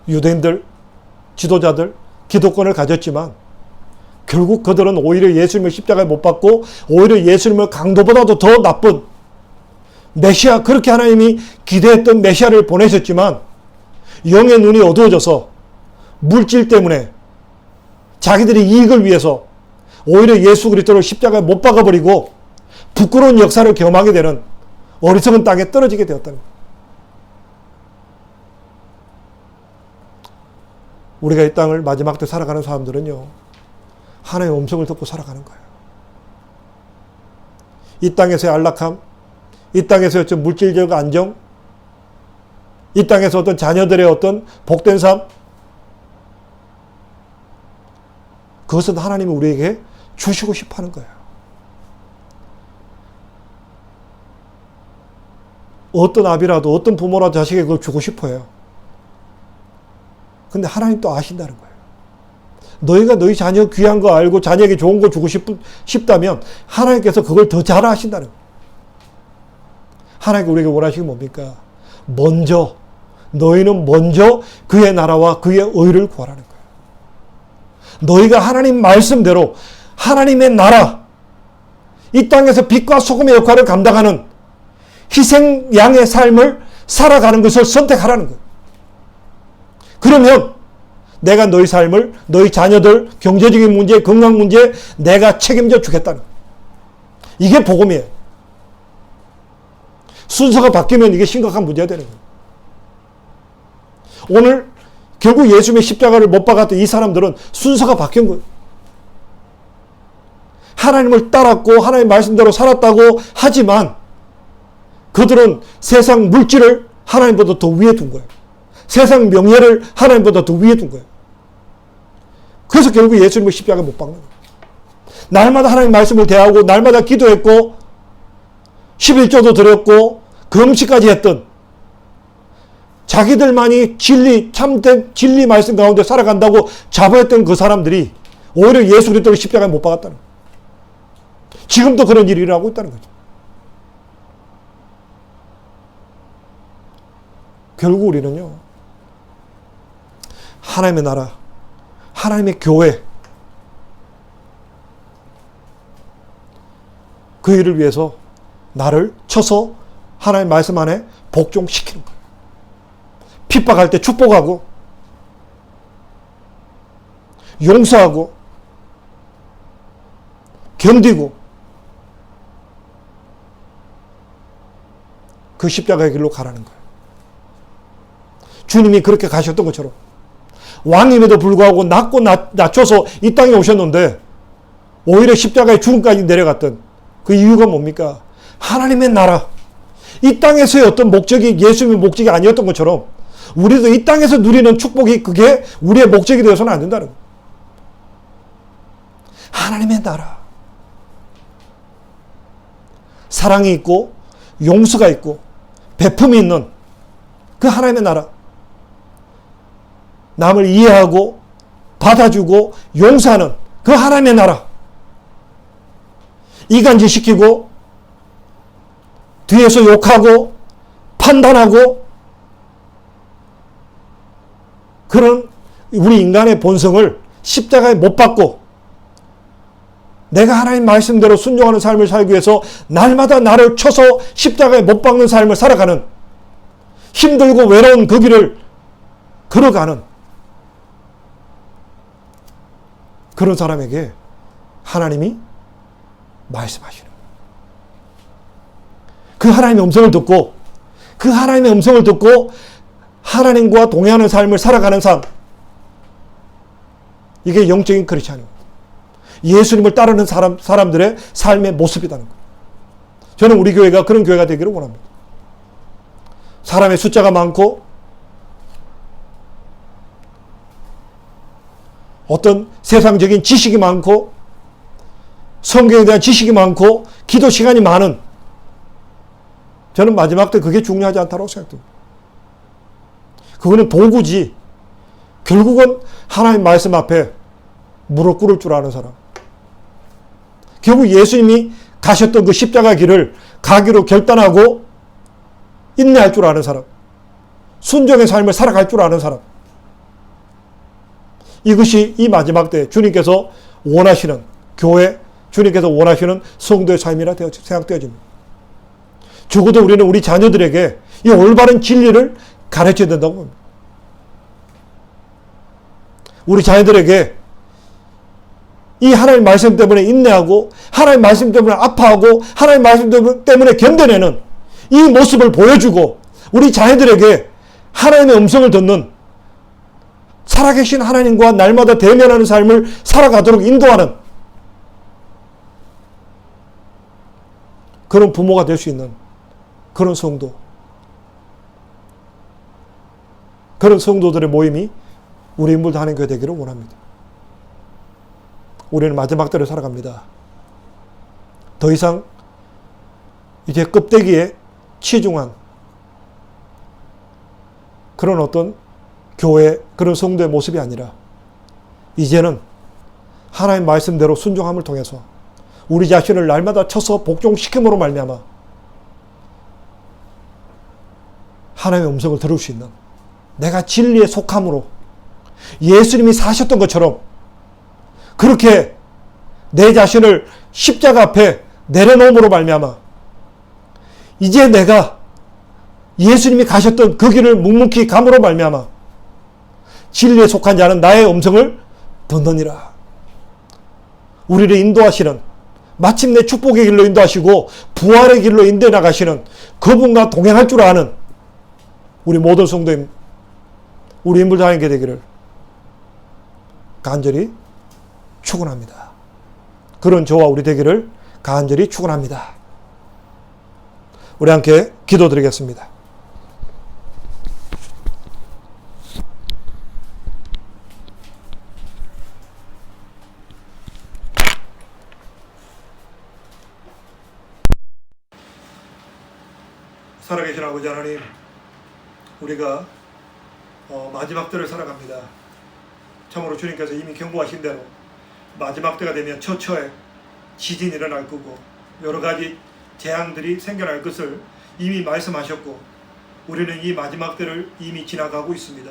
유대인들, 지도자들, 기득권을 가졌지만 결국 그들은 오히려 예수님을 십자가에 못 박고 오히려 예수님을 강도보다도 더 나쁜 메시아, 그렇게 하나님이 기대했던 메시아를 보내셨지만 영의 눈이 어두워져서 물질 때문에 자기들의 이익을 위해서 오히려 예수 그리스도를 십자가에 못 박아버리고 부끄러운 역사를 경험하게 되는 어리석은 땅에 떨어지게 되었다는 거예요. 우리가 이 땅을 마지막 때 살아가는 사람들은요 하나님의 음성을 듣고 살아가는 거예요. 이 땅에서의 안락함, 이 땅에서의 어떤 물질적 안정, 이 땅에서 어떤 자녀들의 어떤 복된 삶, 그것은 하나님이 우리에게 주시고 싶어 하는 거예요. 어떤 아비라도 어떤 부모라도 자식에게 그걸 주고 싶어요. 근데 하나님 또 아신다는 거예요. 너희가 너희 자녀 귀한 거 알고 자녀에게 좋은 거 주고 싶다면 하나님께서 그걸 더 잘 아신다는 거예요. 하나님께 우리에게 원하시는 게 뭡니까? 너희는 먼저 그의 나라와 그의 의를 구하라는 거예요. 너희가 하나님 말씀대로 하나님의 나라, 이 땅에서 빛과 소금의 역할을 감당하는 희생 양의 삶을 살아가는 것을 선택하라는 거예요. 그러면 내가 너희 삶을, 너희 자녀들, 경제적인 문제, 건강 문제 내가 책임져 주겠다는 거예요. 이게 복음이에요. 순서가 바뀌면 이게 심각한 문제가 되는 거예요. 오늘 결국 예수님의 십자가를 못 박았던 이 사람들은 순서가 바뀐 거예요. 하나님을 따랐고 하나님 말씀대로 살았다고 하지만 그들은 세상 물질을 하나님보다 더 위에 둔 거예요. 세상 명예를 하나님보다 더 위에 둔 거예요. 그래서 결국 예수님을 십자가에 못 박는 거예요. 날마다 하나님 말씀을 대하고 날마다 기도했고 11조도 드렸고 금식까지 했던 자기들만이 진리, 참된 진리 말씀 가운데 살아간다고 자부했던 그 사람들이 오히려 예수 그리스도를 십자가에 못 박았다는 거예요. 지금도 그런 일이 일어나고 있다는 거죠. 결국 우리는요, 하나님의 나라, 하나님의 교회, 그 일을 위해서 나를 쳐서 하나님 말씀 안에 복종시키는 거예요. 핍박할 때 축복하고, 용서하고, 견디고, 그 십자가의 길로 가라는 거예요. 주님이 그렇게 가셨던 것처럼 왕임에도 불구하고 낮고 낮춰서 이 땅에 오셨는데 오히려 십자가의 죽음까지 내려갔던 그 이유가 뭡니까? 하나님의 나라, 이 땅에서의 어떤 목적이 예수님의 목적이 아니었던 것처럼 우리도 이 땅에서 누리는 축복이 그게 우리의 목적이 되어서는 안 된다는 거예요. 하나님의 나라, 사랑이 있고 용서가 있고 베품이 있는 그 하나님의 나라, 남을 이해하고 받아주고 용서하는 그 하나님의 나라, 이간질시키고 뒤에서 욕하고 판단하고 그런 우리 인간의 본성을 십자가에 못 박고 내가 하나님 말씀대로 순종하는 삶을 살기 위해서 날마다 나를 쳐서 십자가에 못 박는 삶을 살아가는, 힘들고 외로운 그 길을 걸어가는 그런 사람에게 하나님이 말씀하시는 거예요. 그 하나님의 음성을 듣고 그 하나님의 음성을 듣고 하나님과 동행하는 삶을 살아가는 삶, 이게 영적인 크리스찬입니다. 예수님을 따르는 사람들의 삶의 모습이라는 거예요. 저는 우리 교회가 그런 교회가 되기를 원합니다. 사람의 숫자가 많고 어떤 세상적인 지식이 많고 성경에 대한 지식이 많고 기도 시간이 많은, 저는 마지막 때 그게 중요하지 않다고 생각합니다. 그거는 도구지 결국은 하나님 말씀 앞에 무릎 꿇을 줄 아는 사람, 결국 예수님이 가셨던 그 십자가 길을 가기로 결단하고 인내할 줄 아는 사람, 순종의 삶을 살아갈 줄 아는 사람, 이것이 이 마지막 때 주님께서 원하시는 교회, 주님께서 원하시는 성도의 삶이라 생각되어집니다. 적어도 우리는 우리 자녀들에게 이 올바른 진리를 가르쳐야 된다고 봅니다. 우리 자녀들에게 이 하나님 말씀 때문에 인내하고 하나님 말씀 때문에 아파하고 하나님 말씀 때문에 견뎌내는 이 모습을 보여주고 우리 자녀들에게 하나님의 음성을 듣는, 살아계신 하나님과 날마다 대면하는 삶을 살아가도록 인도하는 그런 부모가 될 수 있는 그런 성도, 그런 성도들의 모임이 우리 인물도 하는 교회 되기를 원합니다. 우리는 마지막 때를 살아갑니다. 더 이상 이제 껍데기에 치중한 그런 어떤 교회, 그런 성도의 모습이 아니라 이제는 하나님 말씀대로 순종함을 통해서 우리 자신을 날마다 쳐서 복종시킴으로 말미암아 하나님의 음성을 들을 수 있는, 내가 진리에 속함으로 예수님이 사셨던 것처럼 그렇게 내 자신을 십자가 앞에 내려놓음으로 말미암아 이제 내가 예수님이 가셨던 그 길을 묵묵히 감으로 말미암아 진리에 속한 자는 나의 음성을 듣느니라. 우리를 인도하시는, 마침내 축복의 길로 인도하시고 부활의 길로 인도해 나가시는 그분과 동행할 줄 아는 우리 모든 성도님, 우리 인물 다니게 되기를 간절히 축원합니다. 그런 저와 우리 되기를 간절히 축원합니다. 우리 함께 기도드리겠습니다. 살아계신 아버지 하나님, 우리가 마지막 때를 살아갑니다. 참으로 주님께서 이미 경고하신 대로 마지막 때가 되면 처처에 지진이 일어날 거고 여러 가지 재앙들이 생겨날 것을 이미 말씀하셨고, 우리는 이 마지막 때를 이미 지나가고 있습니다.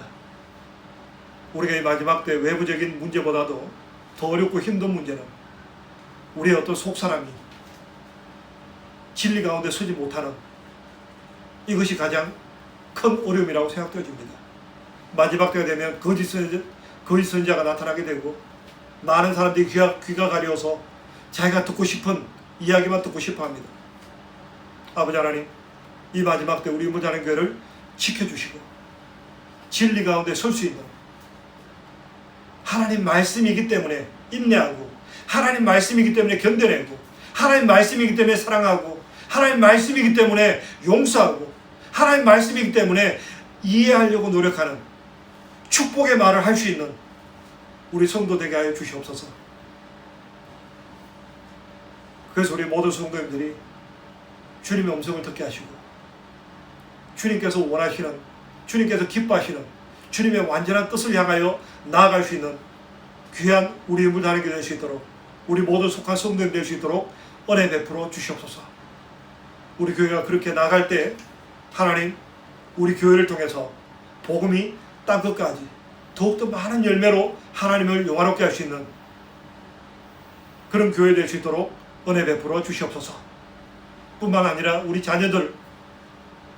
우리가 이 마지막 때 외부적인 문제보다도 더 어렵고 힘든 문제는 우리의 어떤 속사람이 진리 가운데 서지 못하는, 이것이 가장 큰 어려움이라고 생각되어집니다. 마지막 때가 되면 거짓 선지자가 나타나게 되고 많은 사람들이 귀가 가려워서 자기가 듣고 싶은 이야기만 듣고 싶어 합니다. 아버지 하나님, 이 마지막 때 우리 인물자는 교회를 지켜주시고 진리 가운데 설 수 있는, 하나님 말씀이기 때문에 인내하고, 하나님 말씀이기 때문에 견뎌내고, 하나님 말씀이기 때문에 사랑하고, 하나님 말씀이기 때문에 용서하고, 하나님 말씀이기 때문에 이해하려고 노력하는 축복의 말을 할 수 있는 우리 성도 되게 하여 주시옵소서. 그래서 우리 모든 성도님들이 주님의 음성을 듣게 하시고 주님께서 원하시는, 주님께서 기뻐하시는 주님의 완전한 뜻을 향하여 나아갈 수 있는 귀한 우리 인물 다니게 될 수 있도록, 우리 모두 속한 성도님 될 수 있도록 은혜 베풀어 주시옵소서. 우리 교회가 그렇게 나갈 때 하나님, 우리 교회를 통해서 복음이 땅끝까지 더욱더 많은 열매로 하나님을 영화롭게 할 수 있는 그런 교회 될 수 있도록 은혜 베풀어 주시옵소서. 뿐만 아니라 우리 자녀들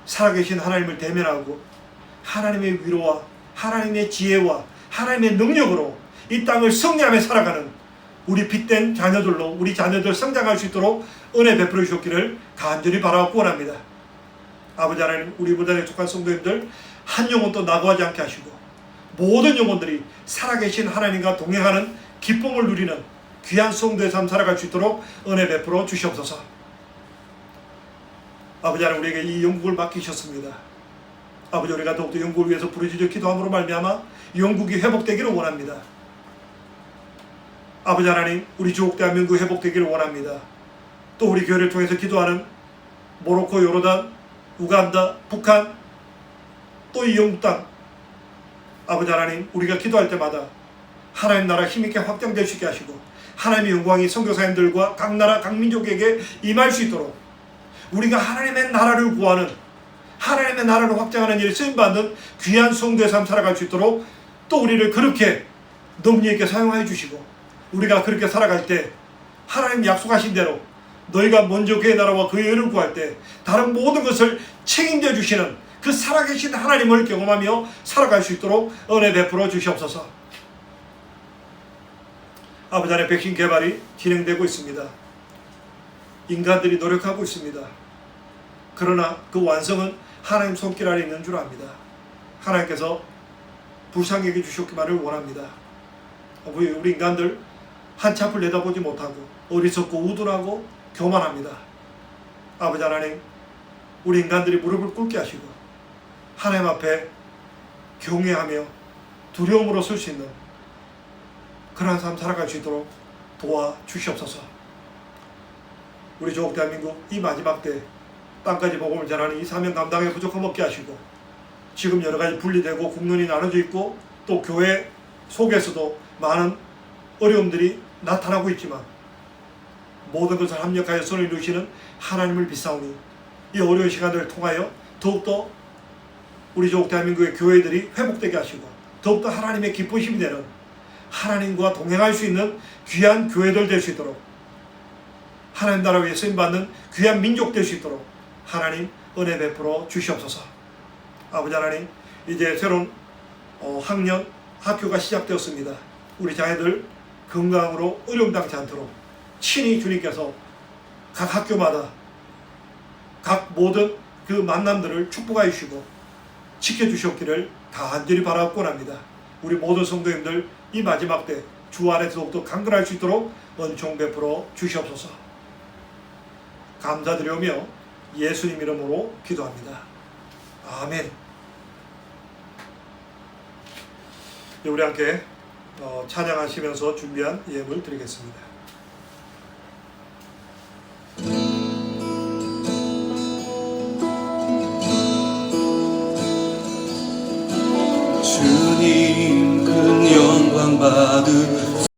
살아계신 하나님을 대면하고 하나님의 위로와 하나님의 지혜와 하나님의 능력으로 이 땅을 승리하며 살아가는 우리 빛된 자녀들로 우리 자녀들 성장할 수 있도록 은혜 베풀어 주셨기를 간절히 바라고 원합니다. 아버지 하나님, 우리 무단에 속한 성도님들 한 영혼도 낙오하지 않게 하시고 모든 영혼들이 살아계신 하나님과 동행하는 기쁨을 누리는 귀한 성도의 삶 살아갈 수 있도록 은혜 베풀어 주시옵소서. 아버지 하나님, 우리에게 이 영국을 맡기셨습니다. 아버지, 우리가 더욱더 영국을 위해서 부르짖어 기도함으로 말미암아 영국이 회복되기를 원합니다. 아버지 하나님, 우리 조국 대한민국 회복되기를 원합니다. 또 우리 교회를 통해서 기도하는 모로코, 요르단, 우간다, 북한, 또 이 영국 땅, 아버지 하나님, 우리가 기도할 때마다 하나님 나라 힘있게 확장될 수 있게 하시고 하나님의 영광이 선교사님들과 각 나라 각 민족에게 임할 수 있도록 우리가 하나님의 나라를 구하는, 하나님의 나라를 확장하는 일에 쓰임받는 귀한 성도의 삶 살아갈 수 있도록 또 우리를 그렇게 넉넉히 있게 사용하여 주시고, 우리가 그렇게 살아갈 때 하나님 약속하신 대로 너희가 먼저 그의 나라와 그의 의를 구할 때 다른 모든 것을 책임져 주시는 그 살아계신 하나님을 경험하며 살아갈 수 있도록 은혜 베풀어 주시옵소서. 아버지 하나님, 백신 개발이 진행되고 있습니다. 인간들이 노력하고 있습니다. 그러나 그 완성은 하나님 손길 아래 있는 줄 압니다. 하나님께서 불쌍히 여겨주셨기만을 원합니다. 우리 인간들 한치 앞을 내다보지 못하고 어리석고 우둔하고 교만합니다. 아버지 하나님, 우리 인간들이 무릎을 꿇게 하시고 하나님 앞에 경외하며 두려움으로 설 수 있는 그러한 삶 살아갈 수 있도록 도와주시옵소서. 우리 조국 대한민국 이 마지막 때 땅까지 복음을 전하는 이 사명 감당에 부족함 없게 하시고 지금 여러 가지 분리되고 국론이 나눠져 있고 또 교회 속에서도 많은 어려움들이 나타나고 있지만 모든 것을 합력하여 손을 이루시는 하나님을 믿사오니 이 어려운 시간들을 통하여 더욱더 우리 조국 대한민국의 교회들이 회복되게 하시고 더욱더 하나님의 기쁘심이 되는 하나님과 동행할 수 있는 귀한 교회들 될 수 있도록 하나님 나라 위에 쓰임받는 귀한 민족 될 수 있도록 하나님 은혜 베풀어 주시옵소서. 아버지 하나님, 이제 새로운 학년 학교가 시작되었습니다. 우리 자녀들 건강으로 어려움 당치 않도록 친히 주님께서 각 학교마다 각 모든 그 만남들을 축복하여 주시고 지켜주셨기를 간절히 바라곤 합니다. 우리 모든 성도님들 이 마지막 때 주 안에서 더욱더 강건할 수 있도록 은총 베풀어 주시옵소서. 감사드리오며 예수님 이름으로 기도합니다. 아멘. 우리 함께 찬양하시면서 준비한 예물 드리겠습니다. 주님 큰 영광 받으